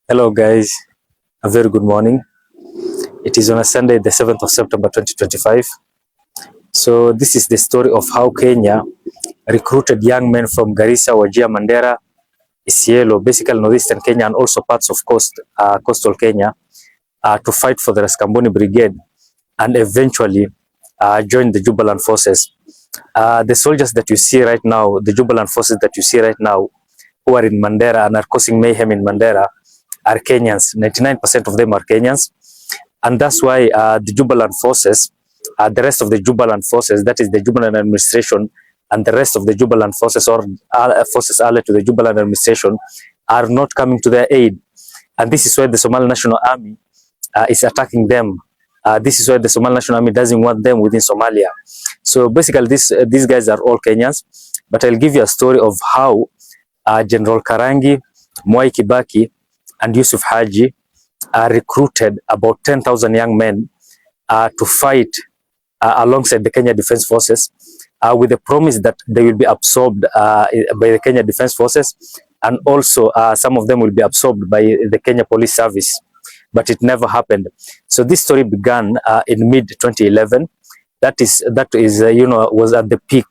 Hello guys, a very good morning. It is on a Sunday, the 7th of September 2025. So this is the story of how Kenya recruited young men from Garissa, Wajir, Mandera, Isiolo, basically northeastern Kenya and also parts of coastal Kenya to fight for the Rascamboni brigade and eventually join the Jubaland forces. The soldiers that you see right now, the Jubaland forces that you see right now, who are in Mandera and are causing mayhem in Mandera, are Kenyans. 99% of them are Kenyans. And that's why the Jubaland forces, the rest of the Jubaland forces, that is the Jubaland administration, and the rest of the Jubaland forces or forces allied to the Jubaland administration are not coming to their aid. And this is why the Somali National Army is attacking them. This is why the Somali National Army doesn't want them within Somalia. So basically, these guys are all Kenyans. But I'll give you a story of how General Karangi, Mwai Kibaki, and Yusuf Haji recruited about 10,000 young men to fight alongside the Kenya Defence Forces with the promise that they will be absorbed by the Kenya Defence Forces, and also some of them will be absorbed by the Kenya Police Service. But it never happened. So this story began in mid 2011. That is was at the peak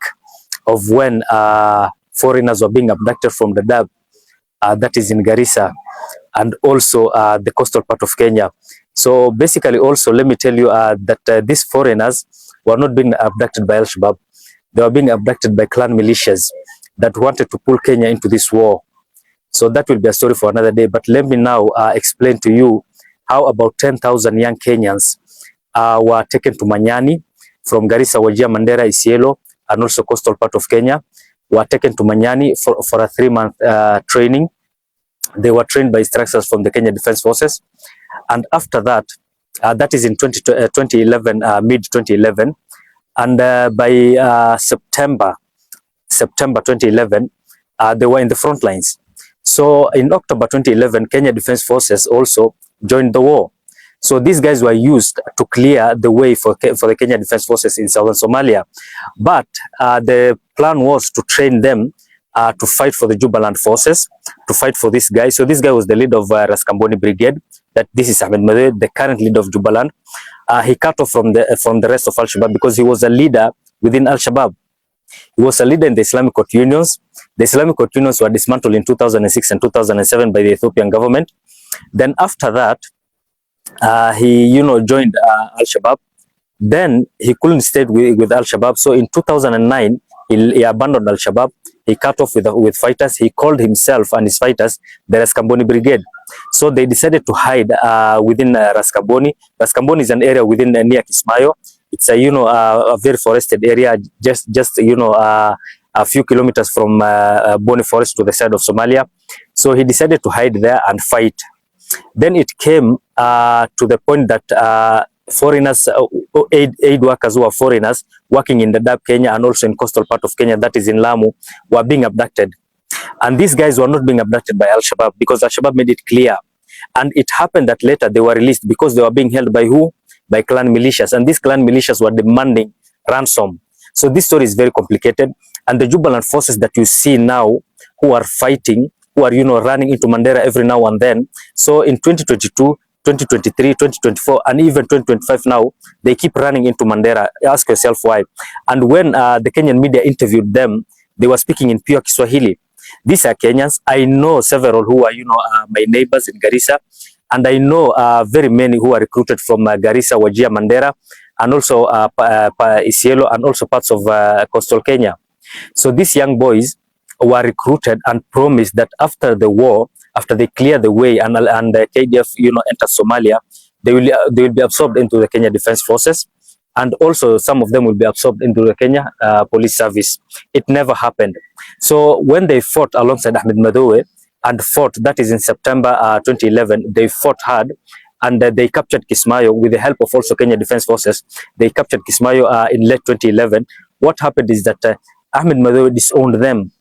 of when foreigners were being abducted from the Dadaab, that is in Garissa, and also the coastal part of Kenya. So basically, also let me tell you that these foreigners were not being abducted by Al-Shabaab. They were being abducted by clan militias that wanted to pull Kenya into this war. So that will be a story for another day. But let me now explain to you how about 10,000 young Kenyans were taken to Manyani from Garissa, Wajir, Mandera, Isiolo, and also coastal part of Kenya, were taken to Manyani for a 3-month training. They were trained by instructors from the Kenya Defence Forces. And after that, that is in 2011, mid 2011. And by September 2011, they were in the front lines. So in October 2011, Kenya Defence Forces also joined the war. So these guys were used to clear the way for the Kenya Defence Forces in southern Somalia. But the plan was to train them to fight for the Jubaland forces, to fight for this guy. So this guy was the leader of Rascamboni brigade. That this is Ahmed Madhe, the current leader of Jubaland. He cut off from the rest of Al-Shabaab because he was a leader within Al-Shabaab. He was a leader in the Islamic Court Unions. The Islamic Court Unions were dismantled in 2006 and 2007 by the Ethiopian government. Then after that, he joined Al-Shabaab. Then he couldn't stay with Al-Shabaab. So in 2009, he abandoned Al-Shabaab. He cut off with fighters. He called himself and his fighters the Rascamboni Brigade. So they decided to hide within Rascamboni. Rascamboni is an area within near Kismayo. It's a very forested area, just a few kilometers from Boni Forest to the side of Somalia. So he decided to hide there and fight. Then it came to the point that foreigners, aid workers who are foreigners working in the Dadaab, Kenya, and also in coastal part of Kenya, that is in Lamu, were being abducted. And these guys were not being abducted by Al-Shabaab because Al-Shabaab made it clear. And it happened that later they were released because they were being held by who? By clan militias. And these clan militias were demanding ransom. So this story is very complicated. And the Jubaland forces that you see now who are fighting, who are running into Mandera every now and then. So in 2022, 2023, 2024, and even 2025 now, they keep running into Mandera. Ask yourself why. And when the Kenyan media interviewed them, they were speaking in pure Kiswahili. These are Kenyans. I know several who are, my neighbors in Garissa, and I know very many who are recruited from Garissa, Wajir, Mandera, and also Isiolo, and also parts of coastal Kenya. So these young boys were recruited and promised that after the war, after they clear the way and the KDF, enter Somalia, they will be absorbed into the Kenya Defence Forces, and also some of them will be absorbed into the Kenya Police Service. It never happened. So when they fought alongside Ahmed Madowe and fought, that is in September 2011, they fought hard and they captured Kismayo with the help of also Kenya Defence Forces. They captured Kismayo in late 2011. What happened is that Ahmed Madowe disowned them.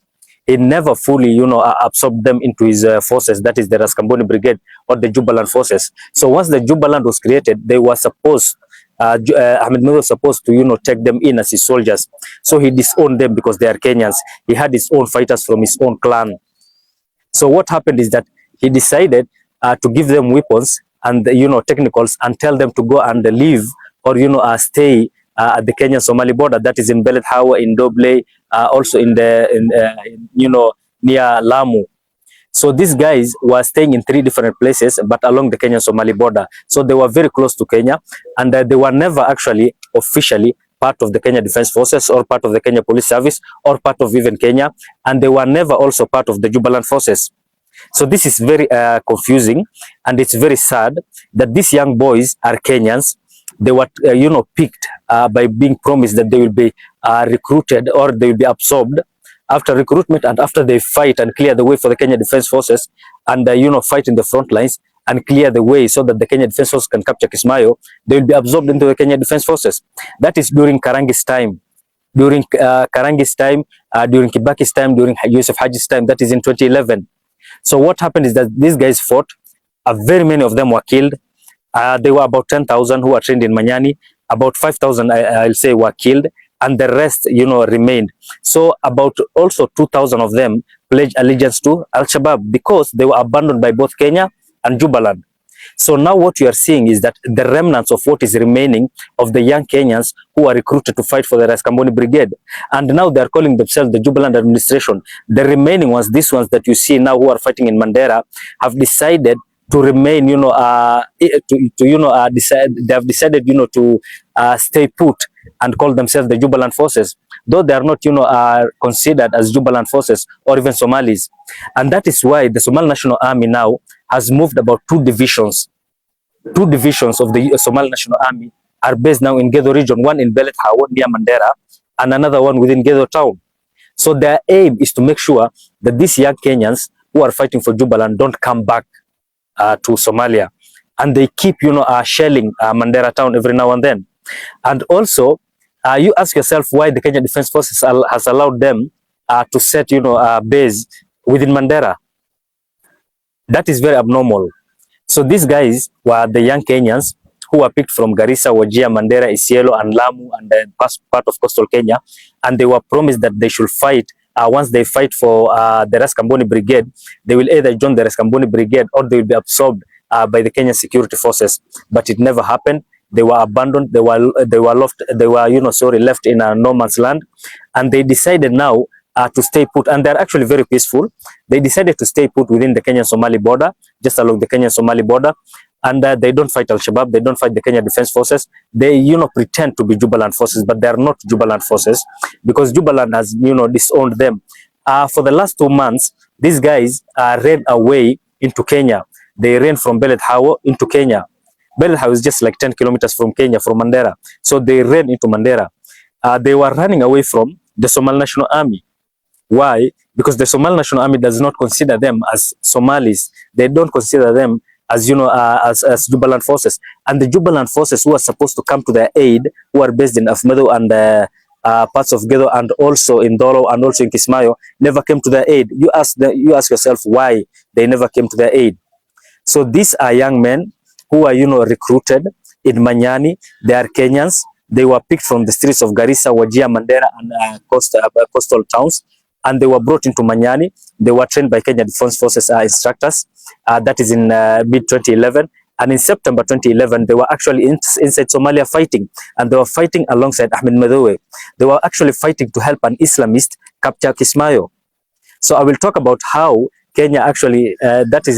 He never fully, absorbed them into his forces, that is the Rascamboni Brigade or the Jubaland forces. So once the Jubaland was created, they were supposed, Ahmed Madowe was supposed to, take them in as his soldiers. So he disowned them because they are Kenyans. He had his own fighters from his own clan. So what happened is that he decided to give them weapons and technicals, and tell them to go and live or stay at the Kenya-Somali border, that is in Belet Hawa, in Doble, also in the near Lamu. So these guys were staying in 3 different places, but along the Kenya-Somali border. So they were very close to Kenya, and they were never actually officially part of the Kenya Defense Forces or part of the Kenya Police Service or part of even Kenya, and they were never also part of the Jubaland forces. So this is very confusing, and it's very sad that these young boys are Kenyans. They were, picked by being promised that they will be recruited or they will be absorbed after recruitment, and after they fight and clear the way for the Kenya Defense Forces and, fight in the front lines and clear the way so that the Kenya Defense Forces can capture Kismayo, they will be absorbed into the Kenya Defense Forces. That is during Karangi's time. During Karangi's time, during Kibaki's time, during Yusuf Haji's time, that is in 2011. So what happened is that these guys fought. Very many of them were killed. There were about 10,000 who were trained in Manyani. About 5,000, I'll say, were killed, and the rest, remained. So about also 2,000 of them pledged allegiance to Al-Shabaab because they were abandoned by both Kenya and Jubaland. So now what you are seeing is that the remnants of what is remaining of the young Kenyans who are recruited to fight for the Rascamboni brigade, and now they are calling themselves the Jubaland administration. The remaining ones, these ones that you see now who are fighting in Mandera, have decided to remain, they have decided, to stay put and call themselves the Jubaland forces, though they are not, considered as Jubaland forces or even Somalis. And that is why the Somali National Army now has moved about 2 divisions. 2 divisions of the Somali National Army are based now in Gedo region, one in Belet Hawo near Mandera, and another one within Gedo town. So their aim is to make sure that these young Kenyans who are fighting for Jubaland don't come back to Somalia, and they keep, shelling Mandera town every now and then. And also, you ask yourself why the Kenya Defense Forces has allowed them to set, base within Mandera. That is very abnormal. So these guys were the young Kenyans who were picked from Garissa, Wajir, Mandera, Isiolo, and Lamu, and the part of coastal Kenya, and they were promised that they should fight. Once they fight for the Rascamboni brigade, they will either join the Rascamboni brigade or they will be absorbed by the Kenyan security forces. But it never happened. They were abandoned. They were left. They were left in no man's land, and they decided now to stay put. And they're actually very peaceful. They decided to stay put within the Kenyan-Somali border, just along the Kenyan-Somali border. And they don't fight Al-Shabaab, they don't fight the Kenya Defense Forces. They, pretend to be Jubaland forces, but they are not Jubaland forces because Jubaland has, disowned them. For the last 2 months, these guys ran away into Kenya. They ran from Belet Hawo into Kenya. Belet Hawo is just like 10 kilometers from Kenya, from Mandera. So they ran into Mandera. They were running away from the Somali National Army. Why? Because the Somali National Army does not consider them as Somalis. They don't consider them as as Jubaland forces, and the Jubaland forces who are supposed to come to their aid, who are based in Afmedo and parts of Gedo, and also in Dolo and also in Kismayo, never came to their aid. You ask yourself why they never came to their aid. So these are young men who are recruited in Manyani. They are Kenyans. They were picked from the streets of Garissa, Wajir, Mandera, and coastal towns, and they were brought into Manyani. They were trained by Kenya Defense Forces instructors. That is in mid-2011. And in September 2011, they were actually inside Somalia fighting. And they were fighting alongside Ahmed Madowe. They were actually fighting to help an Islamist capture Kismayo. So I will talk about how Kenya actually, that is